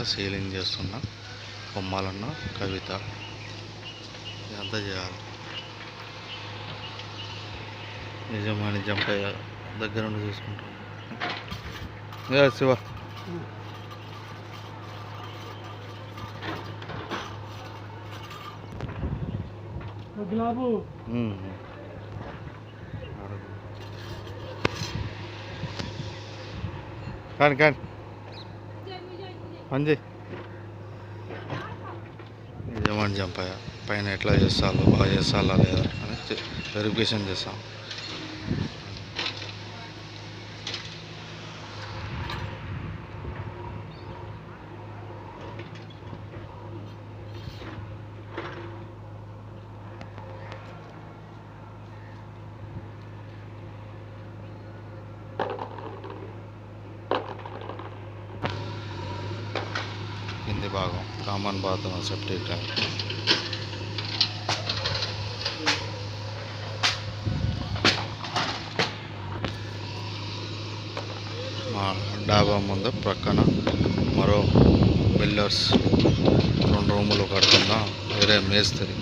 మీద సీలింగ్ చేస్తున్న బొమ్మలన్న కవిత ఇదంతా చేయాలి. నిజమని జంపయ్య దగ్గర నుండి చూసుకుంటాం. శివ కానీ కానీ మంచి నిజమని చంపాయా పైన ఎట్లా చేస్తాలో బాగా చేస్తాలా లేదా అని వెరిఫికేషన్ చేస్తాం. కింది భాగం కామన్ బాత్రూమ్ సెప్టిక్ ట్యాంక్. మా డాబా ముందు ప్రక్కన మరో బిల్డర్స్ 2 రూములు కడుతున్న వేరే మేస్త్రి